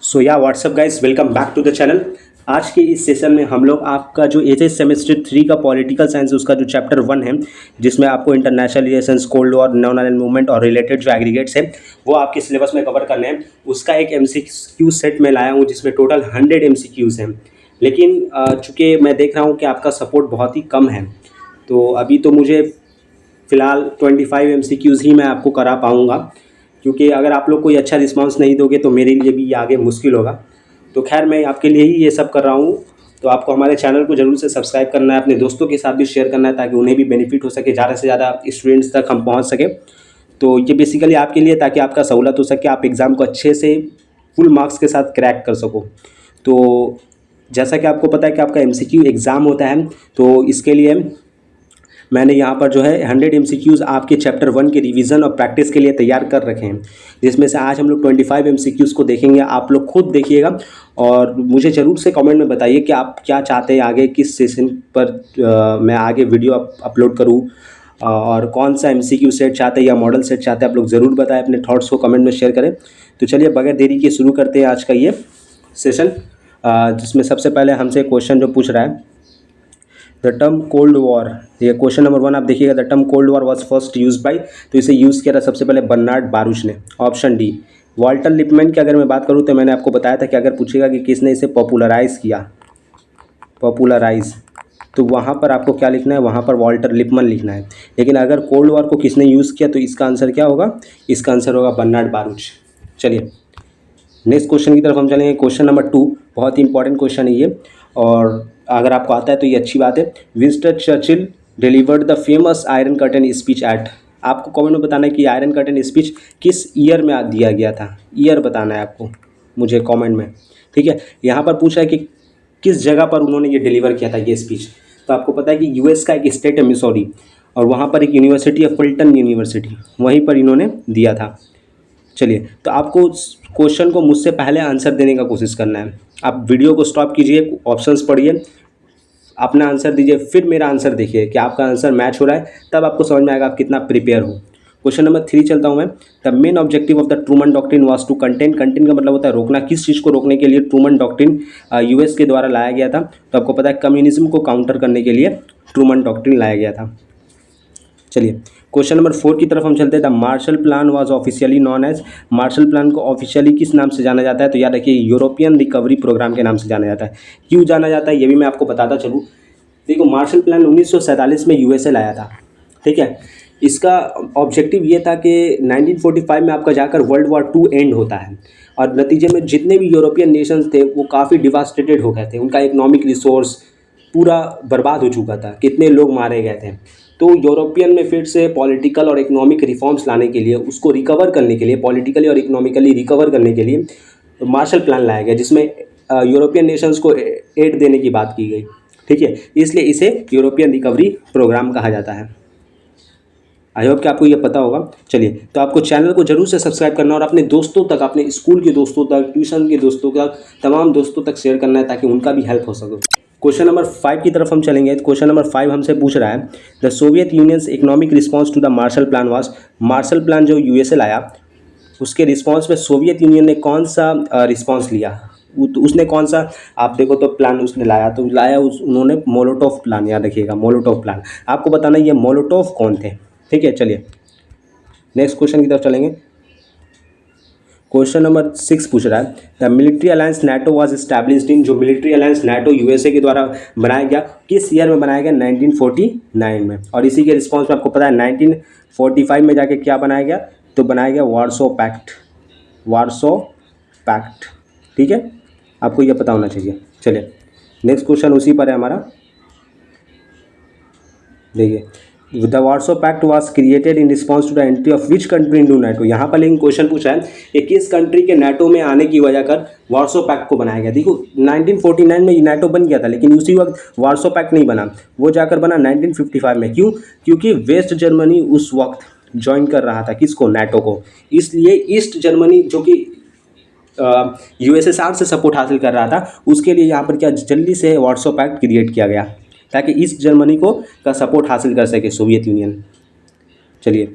So yo what's up guys, welcome back to the channel. आज के इस सेशन में हम लोग आपका जो एचएस सेमेस्टर 3 का पॉलिटिकल साइंस उसका जो चैप्टर 1 है, जिसमें आपको international relations, cold war, non aligned movement और रिलेटेड जो एग्रीगेट्स हैं वो आपके सिलेबस में कवर करने हैं। उसका एक एमसीक्यू सेट में लाया हूँ जिसमें टोटल 100 एमसीक्यूज़ हैं। लेकिन चूँकि मैं देख रहा हूँ कि आपका सपोर्ट बहुत ही कम है, तो अभी तो मुझे फ़िलहाल 25 एमसीक्यूज़ ही मैं आपको करा पाऊँगा, क्योंकि अगर आप लोग कोई अच्छा रिस्पांस नहीं दोगे तो मेरे लिए भी ये आगे मुश्किल होगा। तो खैर, मैं आपके लिए ही ये सब कर रहा हूँ। तो आपको हमारे चैनल को ज़रूर से सब्सक्राइब करना है, अपने दोस्तों के साथ भी शेयर करना है ताकि उन्हें भी बेनिफिट हो सके, ज़्यादा से ज़्यादा स्टूडेंट्स तक हम पहुँच सके। तो ये बेसिकली आपके लिए, ताकि आपका सहूलत हो सके, आप एग्ज़ाम को अच्छे से फुल मार्क्स के साथ क्रैक कर सको। तो जैसा कि आपको पता है कि आपका एमसीक्यू एग्ज़ाम होता है, तो इसके लिए मैंने यहाँ पर जो है 100 एमसीक्यूज़ आपके चैप्टर 1 के रिवीजन और प्रैक्टिस के लिए तैयार कर रखे हैं, जिसमें से आज हम लोग 25 एमसीक्यूज़ को देखेंगे। आप लोग खुद देखिएगा और मुझे ज़रूर से कमेंट में बताइए कि आप क्या चाहते हैं, आगे किस सेशन पर मैं आगे वीडियो अपलोड करूँ, और कौन सा एमसीक्यू सेट चाहते हैं या मॉडल सेट चाहते हैं। आप लोग ज़रूर बताएं, अपने थॉट्स को कमेंट में शेयर करें। तो चलिए बगैर देरी के शुरू करते हैं आज का ये सेशन, जिसमें सबसे पहले हमसे क्वेश्चन जो पूछ रहा है, द टर्म कोल्ड वॉर। ये क्वेश्चन नंबर 1 आप देखिएगा, the term cold war was first use by, तो इसे यूज़ किया था सबसे पहले बर्नार्ड बारूच ने। ऑप्शन डी वाल्टर लिपमैन की अगर मैं बात करूँ तो मैंने आपको बताया था कि अगर पूछेगा कि किसने इसे पॉपुलराइज़ किया, पॉपुलराइज, तो वहाँ पर आपको क्या लिखना है, वहाँ पर वाल्टर लिपमैन लिखना है। लेकिन अगर कोल्ड वॉर को किसने यूज़ किया तो इसका आंसर क्या होगा, इसका आंसर होगा बर्नार्ड बारूच। चलिए नेक्स्ट क्वेश्चन की तरफ हम चलेंगे। क्वेश्चन नंबर 2 बहुत ही इंपॉर्टेंट क्वेश्चन है ये, और अगर आपको आता है तो ये अच्छी बात है। Winston Churchill delivered the famous iron curtain speech at, आपको कमेंट में बताना है कि आयरन कर्टन स्पीच किस ईयर में दिया गया था। ईयर बताना है आपको मुझे कमेंट में, ठीक है। यहाँ पर पूछा है कि किस जगह पर उन्होंने ये डिलीवर किया था ये स्पीच। तो आपको पता है कि यूएस का एक स्टेट है मिसौरी, और वहाँ पर एक यूनिवर्सिटी है फुलटन यूनिवर्सिटी, वहीं पर इन्होंने दिया था। चलिए, तो आपको क्वेश्चन को मुझसे पहले आंसर देने का कोशिश करना है। आप वीडियो को स्टॉप कीजिए, ऑप्शंस पढ़िए, अपना आंसर दीजिए, फिर मेरा आंसर देखिए कि आपका आंसर मैच हो रहा है, तब आपको समझ में आएगा आप कितना प्रिपेयर हो। क्वेश्चन नंबर 3 चलता हूँ मैं। The main objective of the Truman doctrine was to contain, contain का मतलब होता है रोकना। किस चीज़ को रोकने के लिए ट्रूमन डॉक्ट्रिन यूएस के द्वारा लाया गया था, तो आपको पता है कम्युनिज्म को काउंटर करने के लिए ट्रूमन डॉक्ट्रिन लाया गया था। चलिए क्वेश्चन नंबर 4 की तरफ हम चलते हैं। The Marshall plan was officially known as, Marshall plan को ऑफिशियली किस नाम से जाना जाता है, तो याद रखिए यूरोपियन रिकवरी प्रोग्राम के नाम से जाना जाता है। क्यों जाना जाता है ये भी मैं आपको बताता चलूँ। देखो, मार्शल प्लान 1947 में यूएसए लाया था, ठीक है। इसका ऑब्जेक्टिव ये था कि 1945 में आपका जाकर वर्ल्ड वॉर 2 एंड होता है, और नतीजे में जितने भी यूरोपियन नेशंस थे वो काफ़ी डिवास्टेटेड हो गए थे, उनका इकोनॉमिक रिसोर्स पूरा बर्बाद हो चुका था, कितने लोग मारे गए थे। तो यूरोपियन में फिर से पॉलिटिकल और इकोनॉमिक रिफॉर्म्स लाने के लिए, उसको रिकवर करने के लिए, पॉलिटिकली और इकोनॉमिकली रिकवर करने के लिए मार्शल प्लान लाया गया, जिसमें यूरोपियन नेशंस को एड देने की बात की गई, ठीक है। इसलिए इसे यूरोपियन रिकवरी प्रोग्राम कहा जाता है। आई होप कि आपको ये पता होगा। चलिए, तो आपको चैनल को जरूर से सब्सक्राइब करना और अपने दोस्तों तक, अपने स्कूल के दोस्तों तक, ट्यूशन के दोस्तों तक, तमाम दोस्तों तक शेयर करना है ताकि उनका भी हेल्प हो सके। क्वेश्चन नंबर 5 की तरफ हम चलेंगे। क्वेश्चन नंबर 5 हमसे पूछ रहा है, the Soviet union's economic response to the Marshall plan was, Marshall plan जो यूएसए लाया उसके रिस्पॉन्स में सोवियत यूनियन ने कौन सा रिस्पॉन्स लिया, तो उसने कौन सा, आप देखो तो प्लान उसने लाया, तो लाया उन्होंने मोलोटोव प्लान, याद रखिएगा मोलोटोव प्लान। आपको बताना ये मोलोटोव कौन थे, ठीक है। चलिए नेक्स्ट क्वेश्चन की तरफ चलेंगे। क्वेश्चन नंबर 6 पूछ रहा है, the military alliance NATO was established in, जो मिलिट्री अलायंस नाटो यूएसए के द्वारा बनाया गया किस ईयर में बनाया गया, 1949 में। और इसी के रिस्पॉन्स में आपको पता है 1945 में जाके क्या बनाया गया, तो बनाया गया वार्सो पैक्ट, वार्सो पैक्ट, ठीक है। आपको ये पता होना चाहिए। चलिए नेक्स्ट क्वेश्चन उसी पर है हमारा, देखिए, the Warsaw pact was created in response to the entry of which country into NATO. यहाँ पर लेकिन क्वेश्चन पूछा है कि किस कंट्री के नाटो में आने की वजह कर वार्सो पैक्ट को बनाया गया। देखो 1949 में नाटो बन गया था, लेकिन उसी वक्त वार्सो पैक्ट नहीं बना, वो जाकर बना 1955 में। क्यों? क्योंकि वेस्ट जर्मनी उस वक्त ज्वाइन कर रहा था किसको, नाटो को। इसलिए ईस्ट जर्मनी जो कि यूएसएसआर से सपोर्ट हासिल कर रहा था, उसके लिए यहाँ पर क्या जल्दी से वार्सो पैक्ट क्रिएट किया गया ताकि ईस्ट जर्मनी को का सपोर्ट हासिल कर सके सोवियत यूनियन। चलिए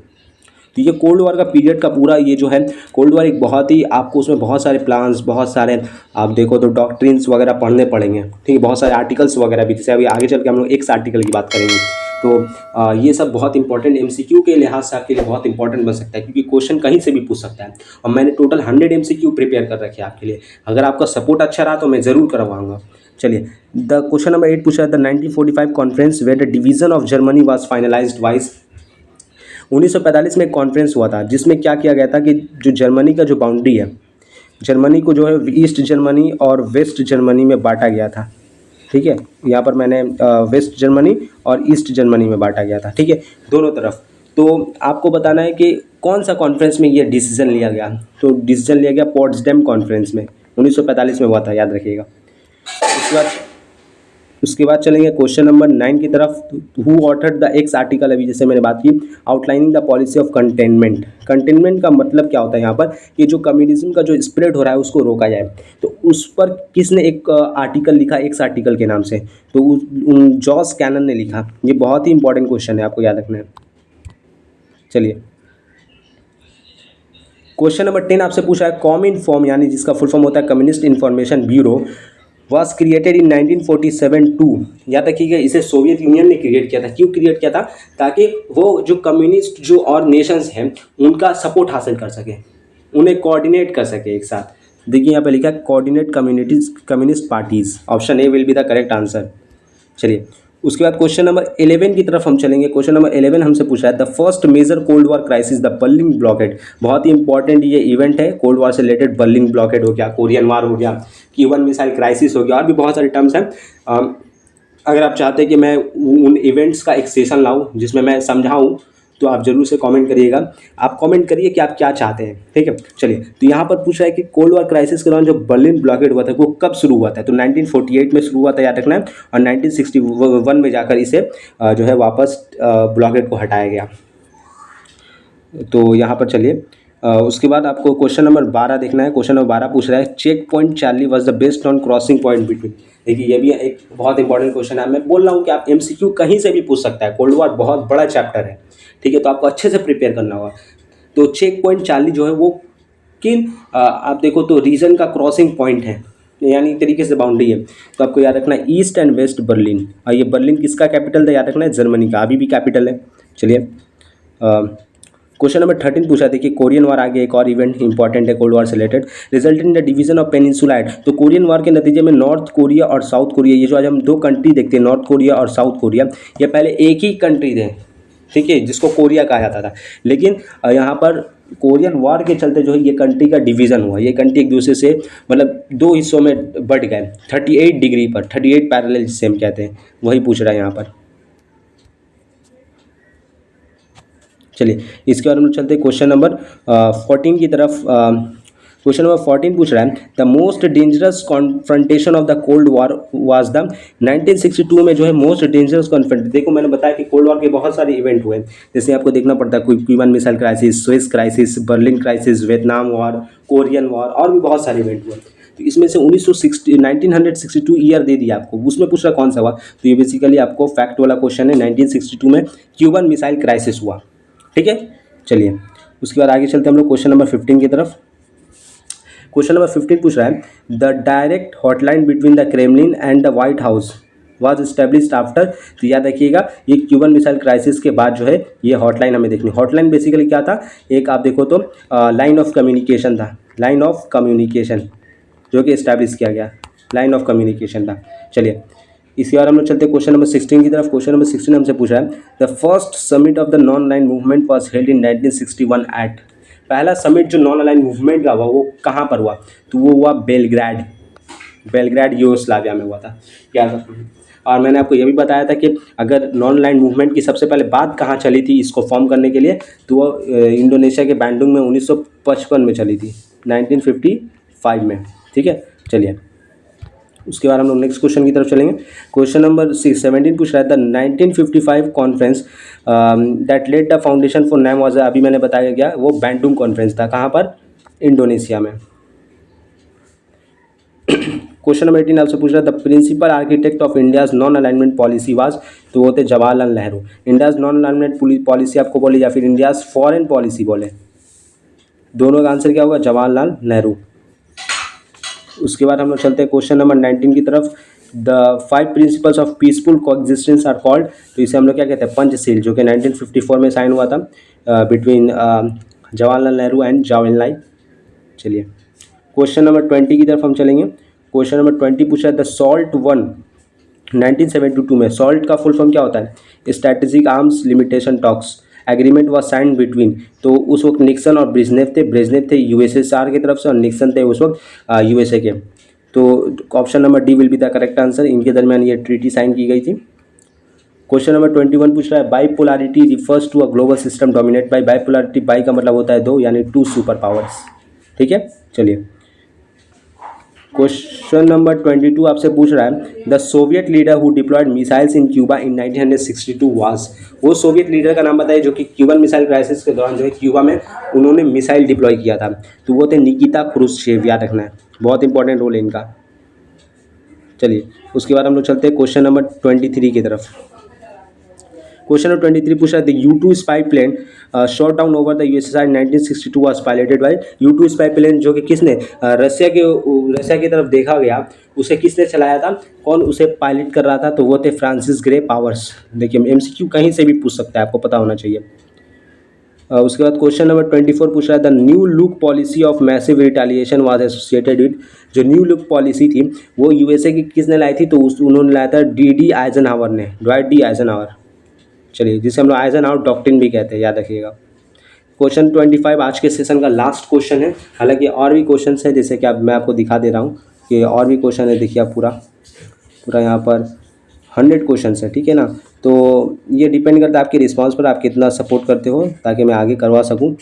तो ये कोल्ड वॉर का पीरियड का पूरा ये जो है कोल्ड वॉर एक बहुत ही आपको उसमें बहुत सारे प्लान्स, बहुत सारे आप देखो तो डॉक्ट्रिन्स वगैरह पढ़ने पड़ेंगे, ठीक है, बहुत सारे आर्टिकल्स वगैरह भी, जैसे अभी आगे चल के हम लोग एक्स आर्टिकल की बात करेंगे। तो ये सब बहुत इंपॉर्टेंट एमसीक्यू के लिहाज से आपके लिए बहुत इंपॉर्टेंट बन सकता है, क्योंकि क्वेश्चन कहीं से भी पूछ सकता है। और मैंने टोटल 100 एमसीक्यू प्रिपेयर कर रखे हैं आपके लिए। अगर आपका सपोर्ट अच्छा रहा तो मैं ज़रूर करवाऊंगा। चलिए, द क्वेश्चन नंबर 8 पूछा है, the 1945 conference where the division of Germany was finalised wise. 1945 में एक कॉन्फ्रेंस हुआ था जिसमें क्या किया गया था कि जो जर्मनी का जो बाउंड्री है, जर्मनी को जो है ईस्ट जर्मनी और वेस्ट जर्मनी में बांटा गया था। ठीक है, यहाँ पर मैंने वेस्ट जर्मनी और ईस्ट जर्मनी में बांटा गया था, ठीक है, दोनों तरफ। तो आपको बताना है कि कौन सा कॉन्फ्रेंस में ये डिसीजन लिया गया। तो डिसीजन लिया गया पोट्सडेम कॉन्फ्रेंस में, 1945 में हुआ था, याद रखिएगा। उसके बाद चलेंगे क्वेश्चन नंबर 9 की तरफ। Who authored the x article, अभी जैसे मैंने बात की, outlining the policy of containment. Containment का मतलब क्या होता है यहाँ पर, कि जो कम्युनिज्म का जो स्प्रेड हो रहा है उसको रोका जाए। तो उस पर किसने एक आर्टिकल लिखा एक्स आर्टिकल के नाम से, तो जॉस कैनन ने लिखा। ये बहुत ही इंपॉर्टेंट क्वेश्चन है, आपको याद रखना है। चलिए, क्वेश्चन नंबर 10 आपसे पूछा है, कॉमिनफॉर्म यानी जिसका फुल फॉर्म होता है communist information bureau was created in 1947 to. याद रखिएगा, इसे सोवियत यूनियन ने क्रिएट किया था। क्यों क्रिएट किया था, ताकि वो जो कम्युनिस्ट जो और नेशंस हैं उनका सपोर्ट हासिल कर सके, उन्हें कोऑर्डिनेट कर सके एक साथ। देखिए यहाँ पे लिखा है coordinate communities communist parties, option A will be the correct answer. चलिए, उसके बाद क्वेश्चन नंबर 11 की तरफ हम चलेंगे। क्वेश्चन नंबर 11 हमसे पूछा है, the first major Cold War crisis the Berlin blockade. बहुत ही इंपॉर्टेंट ये इवेंट है, कोल्ड वॉर से रिलेटेड। बर्लिन ब्लॉकेड हो गया, कोरियन वार हो गया, क्यूबन मिसाइल क्राइसिस हो गया, और भी बहुत सारे टर्म्स हैं। अगर आप चाहते हैं कि मैं उन इवेंट्स का एक सेशन लाऊं जिसमें मैं समझाऊं, तो आप जरूर से कमेंट करिएगा। आप कमेंट करिए कि आप क्या चाहते हैं, ठीक है। चलिए, तो यहाँ पर पूछ रहा है कि कोल्ड वॉर क्राइसिस के दौरान जो बर्लिन ब्लॉकेड हुआ था वो कब शुरू हुआ था। तो 1948 में शुरू हुआ था, याद रखना है, और 1961 में जाकर इसे जो है वापस ब्लॉकेड को हटाया गया। तो यहाँ पर चलिए, उसके बाद आपको क्वेश्चन नंबर 12 देखना है। क्वेश्चन नंबर 12 पूछ रहा है, check point Charlie was the best on crossing point between. देखिए, ये भी एक बहुत इंपॉर्टेंट क्वेश्चन है। मैं बोल रहा हूँ कि आप एमसीक्यू कहीं से भी पूछ सकता है, कोल्ड वॉर बहुत बड़ा चैप्टर है, ठीक है, तो आपको अच्छे से प्रिपेयर करना होगा। तो चेक पॉइंट चार्ली जो है वो किन आप देखो तो रीजन का क्रॉसिंग पॉइंट है, यानी एक तरीके से बाउंड्री है। तो आपको याद रखना है ईस्ट एंड वेस्ट बर्लिन। और ये बर्लिन किसका कैपिटल था, याद रखना है, जर्मनी का, अभी भी कैपिटल है। चलिए, क्वेश्चन नंबर 13 पूछा, देखिए कोरियन वार, आगे एक और इवेंट इंपॉर्टेंट है कोल्ड वार से related. Result in the division of peninsula. तो कोरियन वार के नतीजे में नॉर्थ कोरिया और साउथ कोरिया, ये जो आज हम दो कंट्री देखते हैं, नॉर्थ कोरिया और साउथ कोरिया, ये पहले एक ही कंट्री थे, ठीक है, जिसको कोरिया कहा जाता था। लेकिन यहाँ पर कोरियन वार के चलते जो है ये कंट्री का डिवीज़न हुआ। ये कंट्री एक दूसरे से मतलब दो हिस्सों में बढ़ गए, 38 डिग्री पर, 38 पैरेलल जिसे हम कहते हैं, वही पूछ रहा है यहाँ पर। चलिए, इसके बाद हम लोग चलते हैं क्वेश्चन नंबर 14 की तरफ। क्वेश्चन नंबर 14 पूछ रहा है, the most dangerous confrontation of the cold war was the 1962 में जो है मोस्ट डेंजरस कॉन्फ्रंट। देखो, मैंने बताया कि कोल्ड वॉर के बहुत सारे इवेंट हुए, जैसे आपको देखना पड़ता है, Cuban missile crisis, Swiss crisis, Berlin crisis, Vietnam war, Korean war, और भी बहुत सारे इवेंट हुए। तो इसमें से 1962 ईयर दे दिया आपको, उसमें पूछ रहा कौन सा हुआ। तो ये बेसिकली आपको फैक्ट वाला क्वेश्चन है, 1962 में क्यूबन मिसाइल क्राइसिस हुआ, ठीक है। चलिए, उसके बाद आगे चलते हैं हम लोग क्वेश्चन नंबर 15 की तरफ। क्वेश्चन नंबर 15 पूछ रहा है, the direct hotline between the Kremlin and the white house was established after. तो याद रखिएगा, ये क्यूबन मिसाइल क्राइसिस के बाद जो है ये हॉटलाइन हमें देखनी। हॉटलाइन बेसिकली क्या था, एक आप देखो तो लाइन ऑफ कम्युनिकेशन था, लाइन ऑफ कम्युनिकेशन जो कि एस्टैब्लिश किया गया, लाइन ऑफ कम्युनिकेशन था। चलिए, इसके बाद हम लोग चलते हैं क्वेश्चन नंबर 16 की तरफ। क्वेश्चन नंबर 16 हमसे पूछा है, the first summit of the non align movement was held in 1961 at. पहला समिट जो नॉन अलाइन मूवमेंट का हुआ वो कहाँ पर हुआ, तो वो हुआ बेलग्राड, बेलग्राड यूगोस्लाविया में हुआ था। क्या था, और मैंने आपको ये भी बताया था कि अगर नॉन अलाइन मूवमेंट की सबसे पहले बात कहाँ चली थी इसको फॉर्म करने के लिए, तो वो इंडोनेशिया के बैंडुंग में 1955 में चली थी, 1955 में, ठीक है। चलिए, उसके बाद हम लोग नेक्स्ट क्वेश्चन की तरफ चलेंगे। क्वेश्चन नंबर 17 पूछ रहा है, the 1955 conference that led the foundation for NAM was, अभी मैंने बताया गया, वो बैंडुंग कॉन्फ्रेंस था, कहाँ पर, इंडोनेशिया में। क्वेश्चन नंबर 18 आपसे पूछ रहा है the principal architect of India's non alignment policy was, तो वो थे Jawaharlal Nehru. India's non alignment policy आपको बोले या फिर इंडियाज फॉरेन पॉलिसी बोले, दोनों का आंसर क्या होगा? जवाहरलाल नेहरू। उसके बाद हम लोग चलते हैं क्वेश्चन नंबर 19 की तरफ। The 5 principles of peaceful coexistence are called, तो इसे हम लोग क्या कहते हैं? पंचशील, जो कि 1954 में साइन हुआ था बिटवीन जवाहरलाल नेहरू एंड जावेनलाई। चलिए क्वेश्चन नंबर 20 की तरफ हम चलेंगे। क्वेश्चन नंबर 20 पूछा है द सॉल्ट वन 1972 में, सॉल्ट का फुल फॉर्म क्या होता है? Strategic arms limitation talks agreement was sign between, तो उस वक्त निक्सन और ब्रेजनेव थे यूएसएसआर की तरफ से और निक्सन थे उस वक्त यूएसए के। तो option number D will be the correct answer, इनके दरमियान ये ट्रीटी साइन की गई थी। क्वेश्चन नंबर 21 पूछ रहा है bipolarity refers to a global system dominate by, bipolarity bi का मतलब होता है दो, यानी 2 सुपर पावर्स। ठीक है, चलिए क्वेश्चन नंबर 22 आपसे पूछ रहा है the Soviet leader who deployed missiles in Cuba in 1962 was, वो सोवियत लीडर का नाम बताइए जो कि क्यूबन मिसाइल क्राइसिस के दौरान जो है क्यूबा में उन्होंने मिसाइल डिप्लॉय किया था। तो वो थे निकिता क्रुश्चेव, याद रखना है, बहुत इंपॉर्टेंट रोल है इनका। चलिए उसके बाद हम लोग चलते हैं क्वेश्चन नंबर 23 की तरफ। क्वेश्चन नंबर 23 पूछा है the U2 spy plane shot down over the USSR 1962 was piloted by, U2 spy plane जो कि किसने रसिया की तरफ देखा गया, उसे किसने चलाया था? कौन उसे पायलट कर रहा था? तो वो थे फ्रांसिस ग्रे पावर्स। देखिए MCQ कहीं से भी पूछ सकता है, आपको पता होना चाहिए। उसके बाद क्वेश्चन नंबर 24 पूछ रहा है the new look policy of massive retaliation was associated with, जो न्यू लुक पॉलिसी थी वो यूएसए की किसने लाई थी? तो उन्होंने लाया था D.D. आइजनहावर ने, ड्वाइट डी आइजनहावर। चलिए जिसे हम लोग आइजनहावर डॉक्ट्रिन भी कहते हैं, याद रखिएगा। क्वेश्चन 25 आज के सेशन का लास्ट क्वेश्चन है, हालांकि और भी क्वेश्चन है जैसे कि मैं आपको दिखा दे रहा हूँ कि और भी क्वेश्चन है। देखिए आप पूरा यहाँ पर 100 क्वेश्चन है, ठीक है ना। तो ये डिपेंड करता है आपके रिस्पांस पर, आप कितना सपोर्ट करते हो ताकि मैं आगे करवा सकूँ।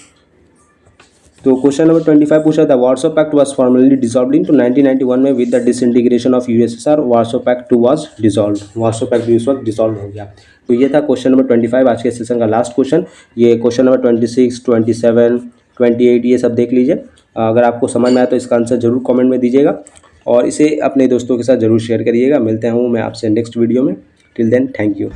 तो क्वेश्चन नंबर 25 पूछा था Warsaw pact was formally dissolved in 1991 में with the disintegration of USSR, Warsaw pact 2 was dissolved, Warsaw pact भी उस वक्त डिसॉल्व हो गया। तो ये था क्वेश्चन नंबर 25 आज के सेशन का लास्ट क्वेश्चन। ये क्वेश्चन नंबर 26, 27, 28 ये सब देख लीजिए। अगर आपको समझ में आया तो इसका आंसर जरूर कमेंट में दीजिएगा और इसे अपने दोस्तों के साथ जरूर शेयर करिएगा। मिलते हूँ मैं आपसे नेक्स्ट वीडियो में। Till then thank you.